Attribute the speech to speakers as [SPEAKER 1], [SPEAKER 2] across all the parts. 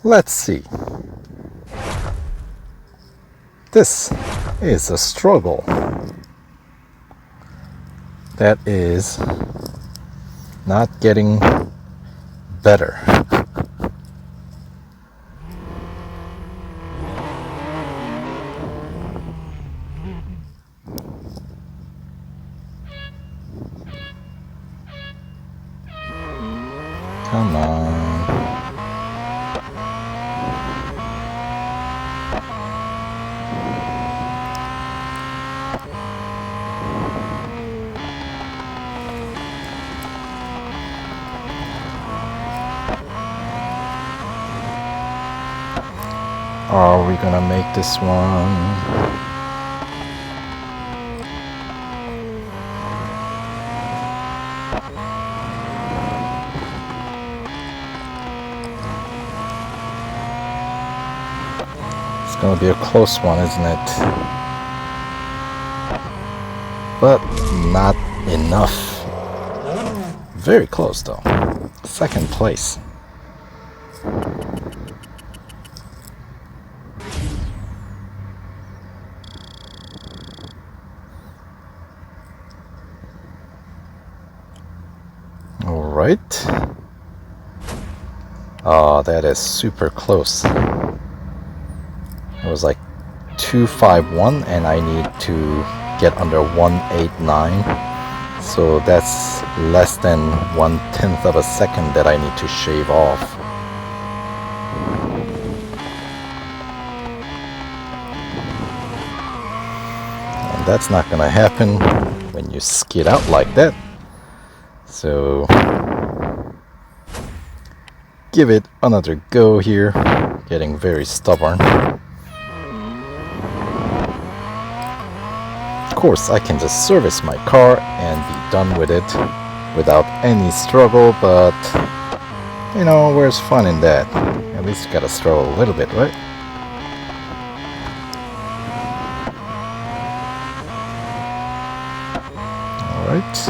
[SPEAKER 1] Let's see. This is a struggle. That is not getting better. Come on. Are we gonna make this one? It's gonna be a close one, isn't it? But not enough. Very close though. Second place. Alright. Oh, that is super close. It was like 251 and I need to get under 189. So that's less than 1/10 of a second that I need to shave off. And that's not gonna happen when you skid out like that. So give it another go here. Getting very stubborn. Of course, I can just service my car and be done with it without any struggle, but you know, where's fun in that? At least you gotta struggle a little bit, right? Alright.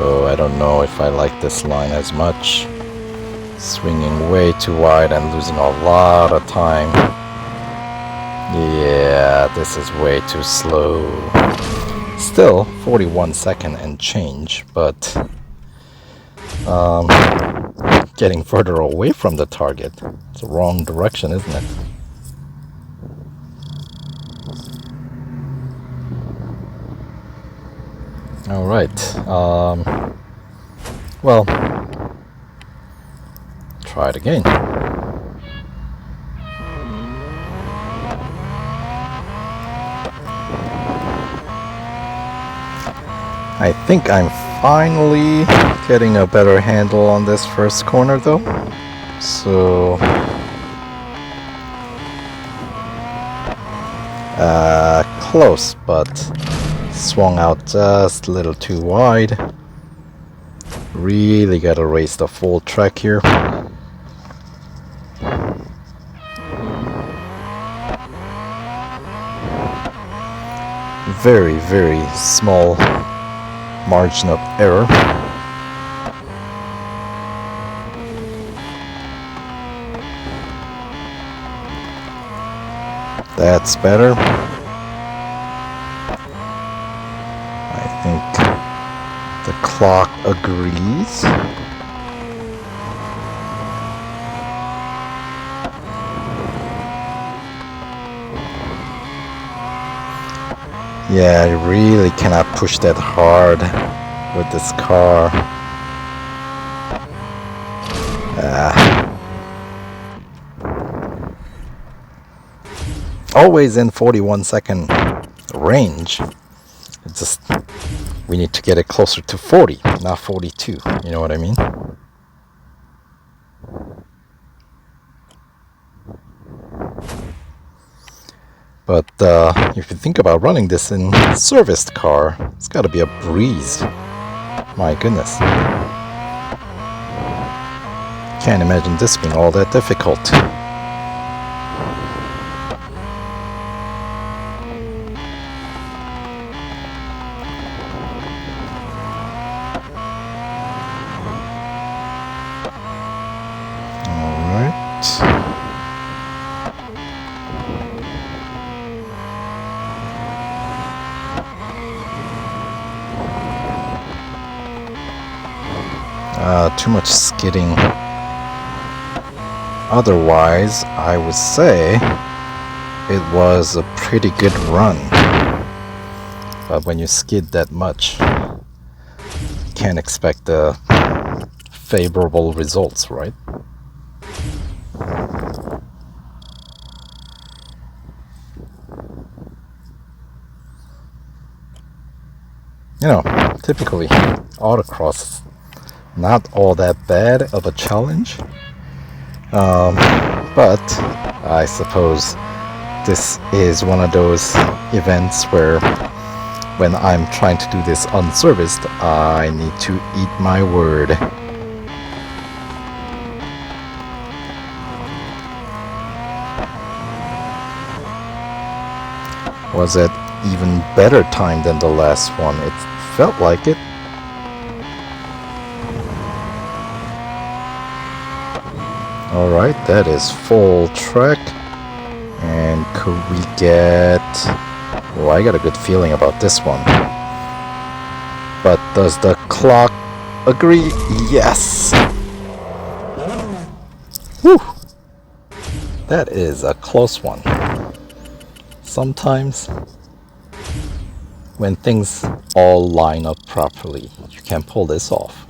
[SPEAKER 1] Oh, I don't know if I like this line as much. Swinging way too wide and losing a lot of time. Yeah, this is way too slow. Still 41 second and change, but getting further away from the target. It's the wrong direction, isn't it? Alright, well, try it again. I think I'm finally getting a better handle on this first corner though. So close, but swung out just a little too wide. Really gotta race the full track here. Very, very small margin of error. That's better. I think the clock agrees. Yeah, I really cannot push that hard with this car. Always in 41 second range. It's just, we need to get it closer to 40, not 42. You know what I mean? But if you think about running this in a serviced car, it's got to be a breeze. My goodness. Can't imagine this being all that difficult. Too much skidding. Otherwise, I would say it was a pretty good run. But when you skid that much, you can't expect the favorable results, right? You know, typically autocross is not all that bad of a challenge, but I suppose this is one of those events where when I'm trying to do this unserviced, I need to eat my word. Was it even better time than the last one? It felt like it. Alright, that is full track. And could we get... Oh, I got a good feeling about this one. But does the clock agree? Yes! Whew! That is a close one. Sometimes, when things all line up properly, you can pull this off.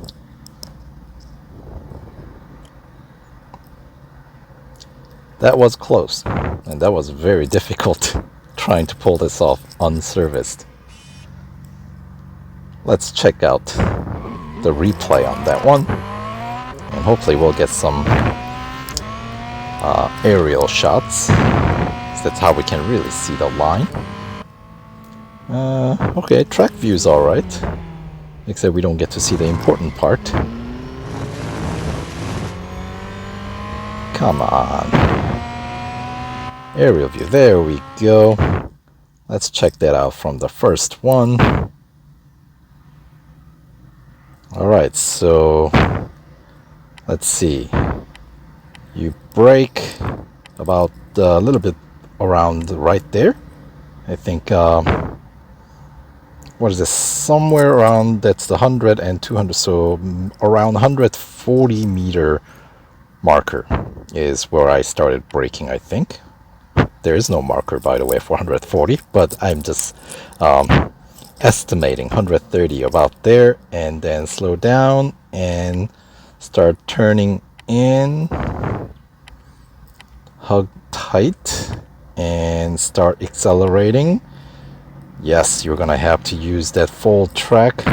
[SPEAKER 1] That was close, and that was very difficult trying to pull this off unserviced. Let's check out the replay on that one, and hopefully we'll get some aerial shots. That's how we can really see the line. Okay, track view's alright, except we don't get to see the important part. Come on. Aerial view, there we go. Let's check that out from the first one. Alright, so let's see. You brake about a little bit around right there. I think, what is this? Somewhere around, that's the 100 and 200, so around 140 meter marker is where I started braking, I think. There is no marker, by the way, for 140, but I'm just estimating 130 about there, and then slow down and start turning in, hug tight, and start accelerating. Yes, you're gonna have to use that full track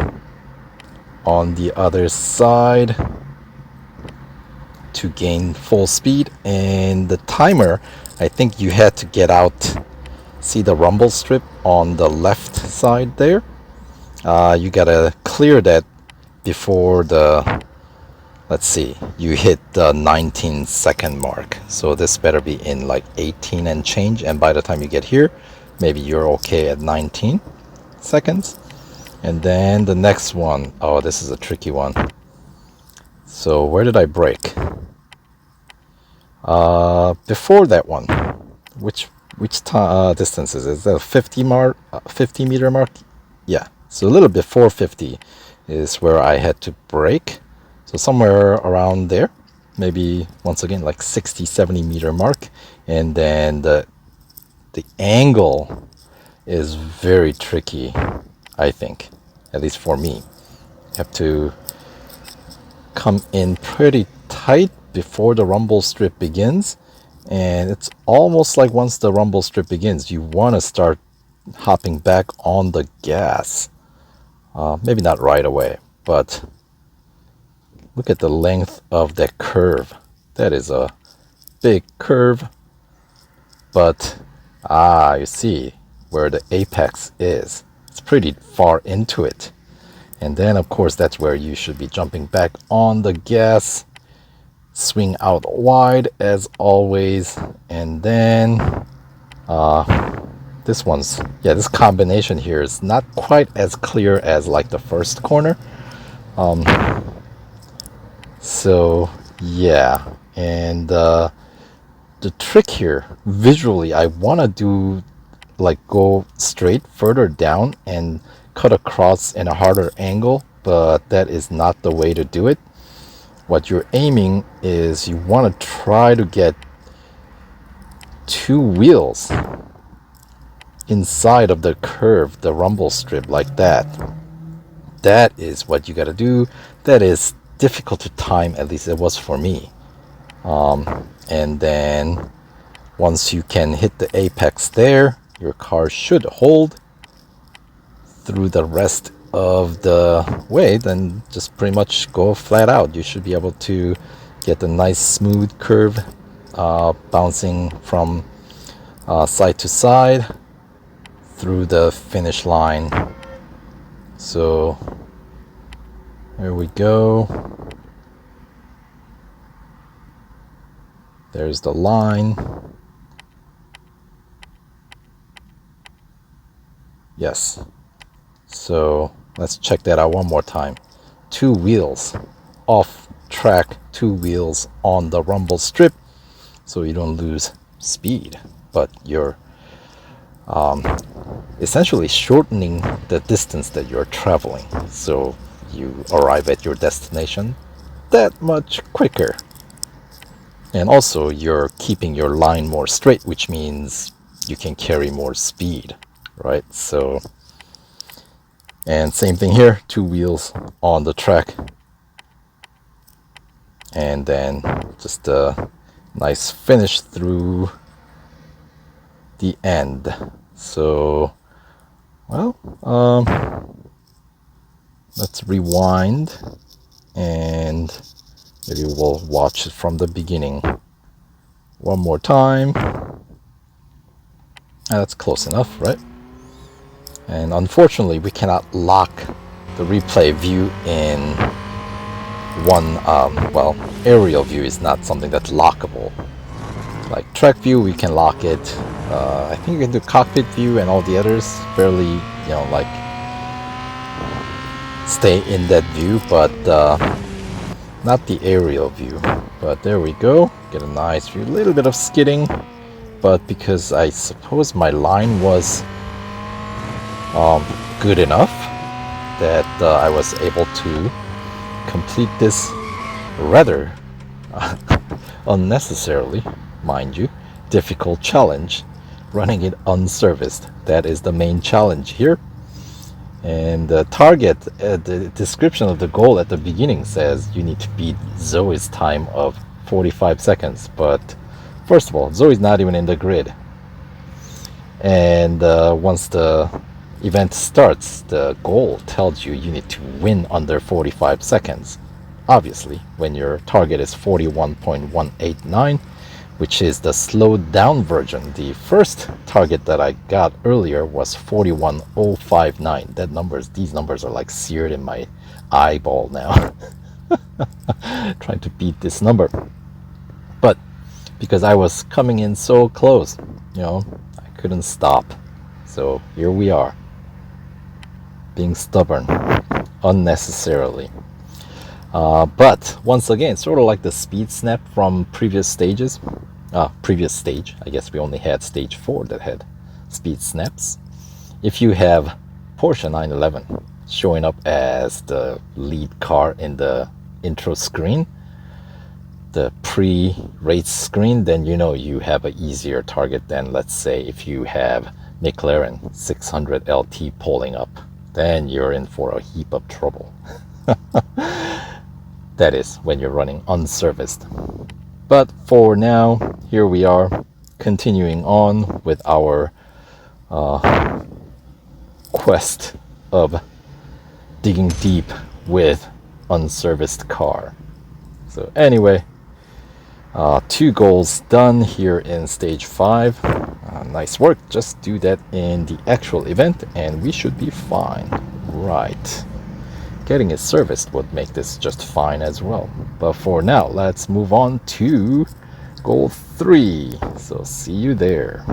[SPEAKER 1] on the other side to gain full speed. And the timer, I think you had to get out, see the rumble strip on the left side there? You gotta clear that before the, let's see, you hit the 19-second mark. So this better be in like 18 and change, and by the time you get here, maybe you're okay at 19 seconds. And then the next one, oh, this is a tricky one. So where did I brake? Before that one, which distance is it? Is that a 50 meter mark? Yeah, so a little before 50 is where I had to brake. So somewhere around there, maybe once again like 60-70 meter mark. And then the angle is very tricky, I think, at least for me. You have to come in pretty tight before the rumble strip begins, and it's almost like once the rumble strip begins, you want to start hopping back on the gas. Maybe not right away, but look at the length of that curve. That is a big curve, but you see where the apex is. It's pretty far into it. And then, of course, that's where you should be jumping back on the gas. Swing out wide as always. And then this combination here is not quite as clear as like the first corner. So yeah, and the trick here, visually, I want to do like go straight further down and cut across in a harder angle, but that is not the way to do it. what you're aiming is you want to try to get 2 wheels inside of the curve, the rumble strip, like that. That is what you got to do. That is difficult to time, at least it was for me. And then once you can hit the apex there, your car should hold through the rest of the way. Then just pretty much go flat out. You should be able to get a nice smooth curve, bouncing from side to side through the finish line. So there we go. There's the line. Yes. So let's check that out one more time. 2 wheels off track, 2 wheels on the rumble strip, so you don't lose speed, but you're essentially shortening the distance that you're traveling, so you arrive at your destination that much quicker. And also you're keeping your line more straight, which means you can carry more speed, right? So, and same thing here, 2 wheels on the track, and then just a nice finish through the end. So, well, let's rewind and maybe we'll watch it from the beginning one more time. That's close enough, right? And unfortunately, we cannot lock the replay view in one, well, aerial view is not something that's lockable. Like track view, we can lock it. I think you can do cockpit view and all the others fairly, you know, like stay in that view, but not the aerial view. But there we go, get a nice view, a little bit of skidding, but because I suppose my line was good enough that I was able to complete this rather unnecessarily, mind you, difficult challenge, running it unserviced. That is the main challenge here. And the target, the description of the goal at the beginning says you need to beat Zoe's time of 45 seconds. But first of all, Zoe's not even in the grid. And once the event starts, the goal tells you you need to win under 45 seconds. Obviously, when your target is 41.189, which is the slowed down version. The first target that I got earlier was 41.059. These numbers are like seared in my eyeball now. Trying to beat this number. But because I was coming in so close, you know, I couldn't stop. So here we are, being stubborn unnecessarily. But once again, sort of like the speed snap from previous stages. Previous stage, I guess we only had stage 4 that had speed snaps. If you have Porsche 911 showing up as the lead car in the intro screen, the pre-race screen, then you know you have an easier target than, let's say, if you have McLaren 600 LT pulling up. Then you're in for a heap of trouble. That is when you're running unserviced. But for now, here we are, continuing on with our quest of digging deep with unserviced car. So anyway, 2 goals done here in stage 5. Nice work. Just do that in the actual event and we should be fine. Right. Getting it serviced would make this just fine as well. But for now, let's move on to goal 3. So see you there.